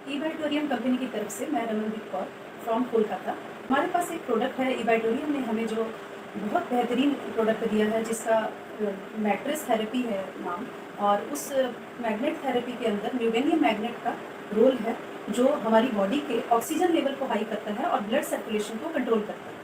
ईबाइटोरियम company की तरफ से मैं रमनदीप कौर फ्रॉम कोलकाता। हमारे पास एक प्रोडक्ट है, ईबाइटोरियम ने हमें जो बहुत बेहतरीन प्रोडक्ट दिया है जिसका मैट्रेस थेरेपी है नाम, और उस मैग्नेट थेरेपी के अंदर न्यूडेनियम मैग्नेट का रोल है जो हमारी बॉडी के ऑक्सीजन लेवल को हाई करता है और ब्लड सर्कुलेशन को कंट्रोल करता है।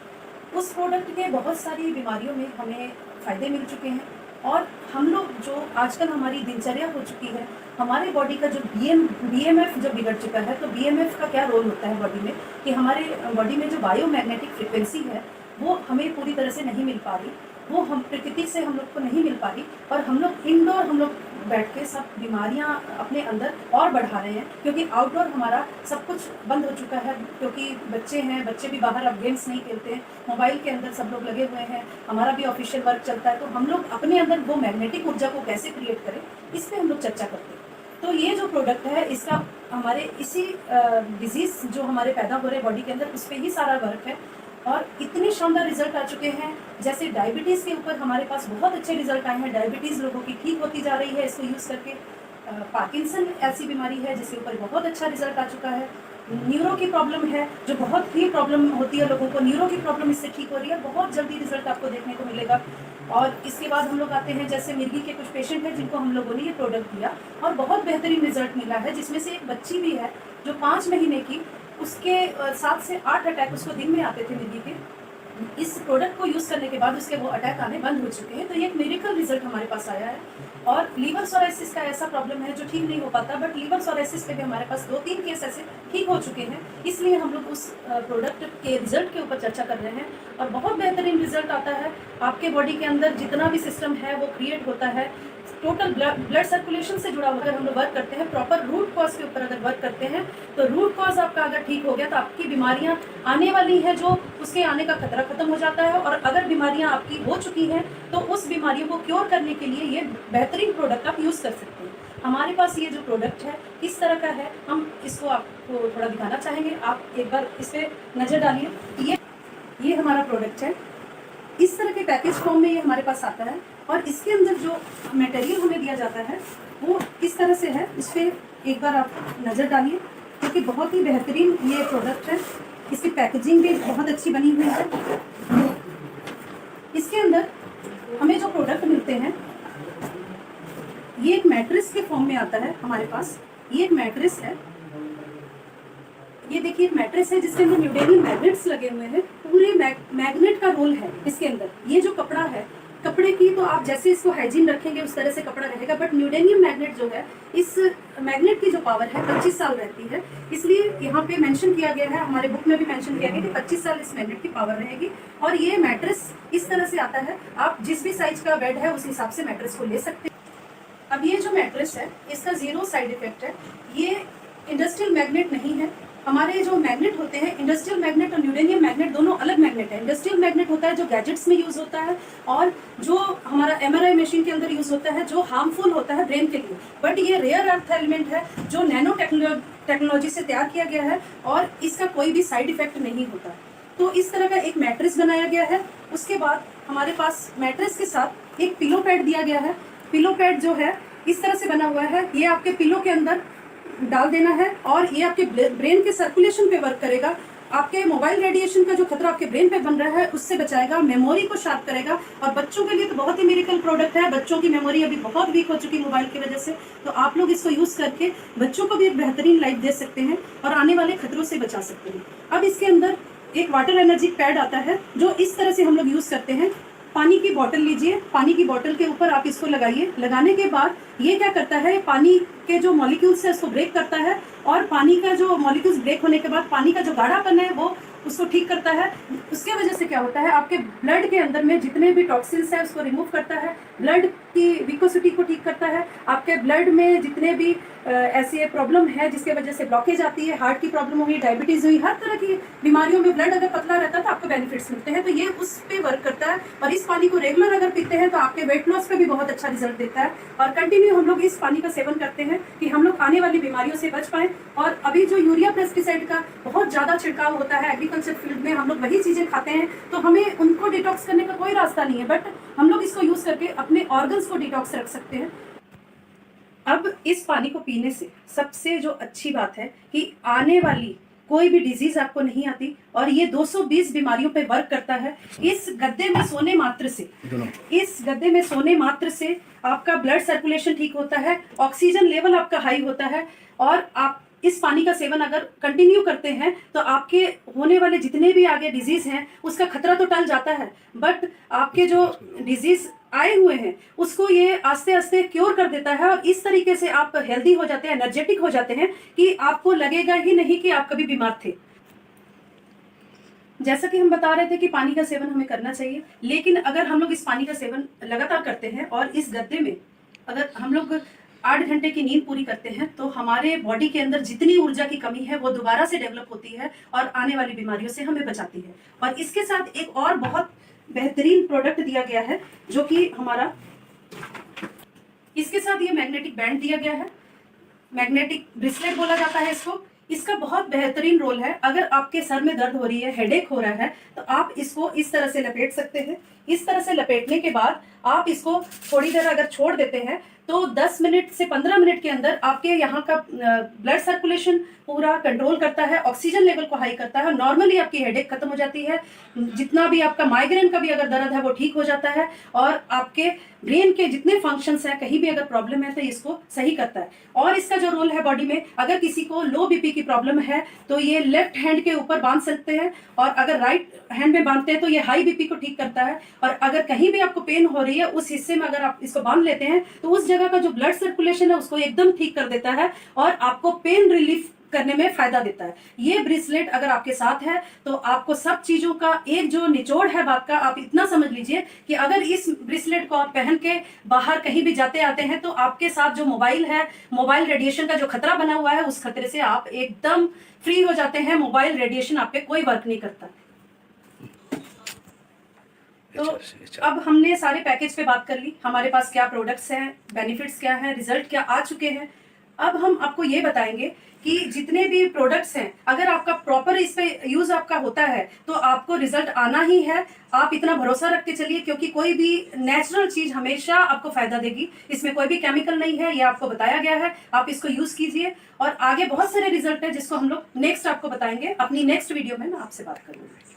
उस प्रोडक्ट के बहुत सारी बीमारियों में हमें फ़ायदे मिल चुके हैं और हम लोग जो आजकल हमारी दिनचर्या हो चुकी है, हमारे बॉडी का जो बीएमएफ जो बिगड़ चुका है, तो बीएमएफ का क्या रोल होता है बॉडी में कि हमारे बॉडी में जो बायोमैग्नेटिक फ्रिक्वेंसी है वो हमें पूरी तरह से नहीं मिल पा रही, वो हम प्रकृति से हम लोग को नहीं मिल पा रही, और हम लोग इंडोर हम लोग बैठ के सब बीमारियां अपने अंदर और बढ़ा रहे हैं, क्योंकि आउटडोर हमारा सब कुछ बंद हो चुका है। क्योंकि बच्चे हैं, बच्चे भी बाहर अब गेम्स नहीं खेलते हैं, मोबाइल के अंदर सब लोग लगे हुए हैं, हमारा भी ऑफिशियल वर्क चलता है, तो हम लोग अपने अंदर वो मैग्नेटिक ऊर्जा को कैसे क्रिएट करें, इस पर हम लोग चर्चा करते हैं। तो ये जो प्रोडक्ट है इसका हमारे इसी डिजीज़ जो हमारे पैदा हो रहे बॉडी के अंदर, उस पर ही सारा वर्क है और इतने शानदार रिजल्ट आ चुके हैं। जैसे डायबिटीज़ के ऊपर हमारे पास बहुत अच्छे रिजल्ट आए हैं, डायबिटीज़ लोगों की ठीक होती जा रही है इसको यूज़ करके। पार्किंसन ऐसी बीमारी है जिसके ऊपर बहुत अच्छा रिजल्ट आ चुका है। न्यूरो की प्रॉब्लम है जो बहुत ही प्रॉब्लम होती है लोगों को, न्यूरो की प्रॉब्लम इससे ठीक हो रही है, बहुत जल्दी रिजल्ट आपको देखने को मिलेगा। और इसके बाद हम लोग आते हैं, जैसे मिर्गी के कुछ पेशेंट हैं जिनको हम लोगों ने ये प्रोडक्ट दिया और बहुत बेहतरीन रिजल्ट मिला है, जिसमें से एक बच्ची भी है जो 5 महीने की, उसके 7 से 8 अटैक उसको दिन में आते थे मिर्गी के। इस प्रोडक्ट को यूज़ करने के बाद उसके वो अटैक आने बंद हो चुके हैं। तो ये एक मेडिकल रिजल्ट हमारे पास आया है। और लीवर सोराइसिस का ऐसा प्रॉब्लम है जो ठीक नहीं हो पाता, बट लीवर सोराइसिस पे भी हमारे पास 2-3 केस ऐसे ठीक हो चुके हैं। इसलिए हम लोग उस प्रोडक्ट के रिजल्ट के ऊपर चर्चा कर रहे हैं और बहुत बेहतरीन रिजल्ट आता है। आपके बॉडी के अंदर जितना भी सिस्टम है वो क्रिएट होता है, टोटल ब्लड सर्कुलेशन से जुड़ा होकर हम लोग वर्क करते हैं। प्रॉपर रूट कॉज के ऊपर अगर वर्क करते हैं तो रूट कॉज आपका अगर ठीक हो गया तो आपकी बीमारियां आने वाली हैं जो उसके आने का खतरा खत्म हो जाता है, और अगर बीमारियां आपकी हो चुकी हैं तो उस बीमारियों को क्योर करने के लिए ये बेहतरीन प्रोडक्ट आप यूज़ कर सकते हैं। हमारे पास ये जो प्रोडक्ट है किस तरह का है, हम इसको आपको थोड़ा दिखाना चाहेंगे। आप एक बार इस पर नज़र डालिए। ये हमारा प्रोडक्ट है, इस तरह के पैकेज फॉर्म में ये हमारे पास आता है और इसके अंदर जो मटेरियल हमें दिया जाता है वो किस तरह से है, इस पर एक बार आप नज़र डालिए, क्योंकि बहुत ही बेहतरीन ये प्रोडक्ट है। इसकी पैकेजिंग भी बहुत अच्छी बनी हुई है। इसके अंदर हमें जो प्रोडक्ट मिलते हैं ये एक मैट्रेस के फॉर्म में आता है हमारे पास। ये एक मैट्रेस है, ये देखिए एक मैट्रेस है जिसके अंदर न्यूडेनियम मैग्नेट्स लगे हुए हैं। पूरे मैग्नेट का रोल है इसके अंदर। ये जो कपड़ा है, कपड़े की तो आप जैसे इसको हाइजीन रखेंगे उस तरह से कपड़ा रहेगा, बट न्यूडेनियम मैग्नेट जो है, इस मैग्नेट की जो पावर है 25 साल रहती है। इसलिए यहाँ पे मेंशन किया गया है, हमारे बुक में भी मेंशन किया गया कि 25 साल इस मैग्नेट की पावर रहेगी। और ये मैट्रेस इस तरह से आता है, आप जिस भी साइज का बेड है उस हिसाब से मैट्रेस को ले सकते हैं। अब ये जो मैट्रेस है इसका 0 साइड इफेक्ट है। ये इंडस्ट्रियल मैग्नेट नहीं है। हमारे जो मैग्नेट होते हैं, इंडस्ट्रियल मैग्नेट और न्यूडेनियम मैग्नेट दोनों अलग मैग्नेट है। इंडस्ट्रियल मैग्नेट होता है जो गैजेट्स में यूज होता है और जो हमारा एमआरआई मशीन के अंदर यूज होता है, जो हार्मफुल होता है ब्रेन के लिए। बट ये रेयर अर्थ एलिमेंट है जो नैनो टेक्नोलॉजी से तैयार किया गया है और इसका कोई भी साइड इफेक्ट नहीं होता। तो इस तरह का एक मैट्रेस बनाया गया है। उसके बाद हमारे पास मैट्रेस के साथ एक पिलो पैड दिया गया है। पिलो पैड जो है इस तरह से बना हुआ है, ये आपके पिलो के अंदर डाल देना है और ये आपके ब्रेन के सर्कुलेशन पे वर्क करेगा। आपके मोबाइल रेडिएशन का जो खतरा आपके ब्रेन पे बन रहा है उससे बचाएगा, मेमोरी को शार्प करेगा। और बच्चों के लिए तो बहुत ही मेडिकल प्रोडक्ट है। बच्चों की मेमोरी अभी बहुत वीक हो चुकी मोबाइल की वजह से, तो आप लोग इसको यूज़ करके बच्चों को भी एक बेहतरीन लाइफ दे सकते हैं और आने वाले खतरों से बचा सकते हैं। अब इसके अंदर एक वाटर एनर्जी पैड आता है जो इस तरह से हम लोग यूज़ करते हैं। पानी की बोतल लीजिए, पानी की बोतल के ऊपर आप इसको लगाइए। लगाने के बाद ये क्या करता है, पानी के जो मॉलिक्यूल्स है उसको ब्रेक करता है और पानी का जो मॉलिक्यूल्स ब्रेक होने के बाद पानी का जो गाढ़ापन है वो उसको ठीक करता है। उसके वजह से क्या होता है, आपके ब्लड के अंदर में जितने भी टॉक्सिन्स है उसको रिमूव करता है, ब्लड की विकोसिटी को ठीक करता है। आपके ब्लड में जितने भी ऐसी प्रॉब्लम है जिसके वजह से ब्लॉकेज आती है, हार्ट की प्रॉब्लम हुई, डायबिटीज़ हुई, हर तरह की बीमारियों में ब्लड अगर पतला रहता है तो आपको बेनिफिट्स मिलते हैं। तो ये उस पर वर्क करता है। और इस पानी को रेगुलर अगर पीते हैं तो आपके वेट लॉस पे भी बहुत अच्छा रिजल्ट देता है। और कंटिन्यू हम लोग इस पानी का सेवन करते हैं कि हम लोग आने वाली बीमारियों से बच पाएँ। और अभी जो यूरिया पेस्टिसाइड का बहुत ज़्यादा छिड़काव होता है एग्रीकल्चर फील्ड में, हम लोग वही चीज़ें खाते हैं, तो हमें उनको डिटॉक्स करने का कोई रास्ता नहीं है। बट हम लोग इसको यूज़ करके अपने ऑर्गन्स को डिटॉक्स रख सकते हैं। अब इस पानी को पीने से सबसे जो अच्छी बात है कि आने वाली कोई भी डिजीज आपको नहीं आती, और ये 220 बीमारियों पे वर्क करता है। इस गद्दे में सोने मात्र से आपका ब्लड सर्कुलेशन ठीक होता है, ऑक्सीजन लेवल आपका हाई होता है, और आप इस पानी का सेवन अगर कंटिन्यू करते हैं तो आपके होने वाले जितने भी आगे डिजीज हैं उसका खतरा तो टल जाता है, बट आपके जो डिजीज आए हुए हैं उसको ये आस्ते आस्ते क्योर कर देता है, और इस तरीके से आप हेल्दी हो जाते हैं, एनर्जेटिक हो जाते हैं कि आपको लगेगा ही नहीं कि आप कभी बीमार थे। जैसा कि हम बता रहे थे कि पानी का सेवन हमें करना चाहिए, लेकिन अगर हम लोग इस पानी का सेवन लगातार करते हैं और इस गद्दे में अगर हम लोग 8 घंटे की नींद पूरी करते हैं तो हमारे बॉडी के अंदर जितनी ऊर्जा की कमी है वो दोबारा से डेवलप होती है और आने वाली बीमारियों से हमें बचाती है। और इसके साथ एक और बहुत बेहतरीन प्रोडक्ट दिया गया है जो कि हमारा, इसके साथ ये मैग्नेटिक बैंड दिया गया है, मैग्नेटिक ब्रेसलेट बोला जाता है इसको। इसका बहुत बेहतरीन रोल है। अगर आपके सर में दर्द हो रही है, हेडेक हो रहा है, तो आप इसको इस तरह से लपेट सकते हैं। इस तरह से लपेटने के बाद आप इसको थोड़ी देर अगर छोड़ देते हैं तो 10 मिनट से 15 मिनट के अंदर आपके यहाँ का ब्लड सर्कुलेशन पूरा कंट्रोल करता है, ऑक्सीजन लेवल को हाई करता है, नॉर्मली आपकी हेडेक खत्म हो जाती है, जितना भी आपका माइग्रेन का भी अगर दर्द है वो ठीक हो जाता है, और आपके ब्रेन के जितने फंक्शंस हैं कहीं भी अगर प्रॉब्लम है तो इसको सही करता है। और इसका जो रोल है बॉडी में, अगर किसी को लो बीपी की प्रॉब्लम है तो ये लेफ्ट हैंड के ऊपर बांध सकते हैं, और अगर राइट हैंड में बांधते हैं तो ये हाई बीपी को ठीक करता है। और अगर कहीं भी आपको पेन हो रही है उस हिस्से में अगर आप इसको बांध लेते हैं तो उस जगह का जो ब्लड सर्कुलेशन है उसको एकदम ठीक कर देता है और आपको पेन रिलीफ करने में फायदा देता है। ये ब्रेसलेट अगर आपके साथ है तो आपको सब चीजों का एक जो निचोड़ है बात का, आप इतना समझ लीजिए कि अगर इस ब्रेसलेट को आप पहन के बाहर कहीं भी जाते आते हैं तो आपके साथ जो मोबाइल है, मोबाइल रेडिएशन का जो खतरा बना हुआ है उस खतरे से आप एकदम फ्री हो जाते हैं। मोबाइल रेडिएशन आप पे कोई वर्क नहीं करता। तो अब हमने सारे पैकेज पे बात कर ली, हमारे पास क्या प्रोडक्ट्स हैं, बेनिफिट्स क्या हैं, रिजल्ट क्या आ चुके हैं। अब हम आपको ये बताएंगे कि जितने भी प्रोडक्ट्स हैं अगर आपका प्रॉपर इस पे यूज आपका होता है तो आपको रिजल्ट आना ही है। आप इतना भरोसा रख के चलिए, क्योंकि कोई भी नेचुरल चीज हमेशा आपको फायदा देगी, इसमें कोई भी केमिकल नहीं है, ये आपको बताया गया है। आप इसको यूज कीजिए और आगे बहुत सारे रिजल्ट है जिसको हम लोग नेक्स्ट आपको बताएंगे। अपनी नेक्स्ट वीडियो में मैं आपसे बात करूंगी।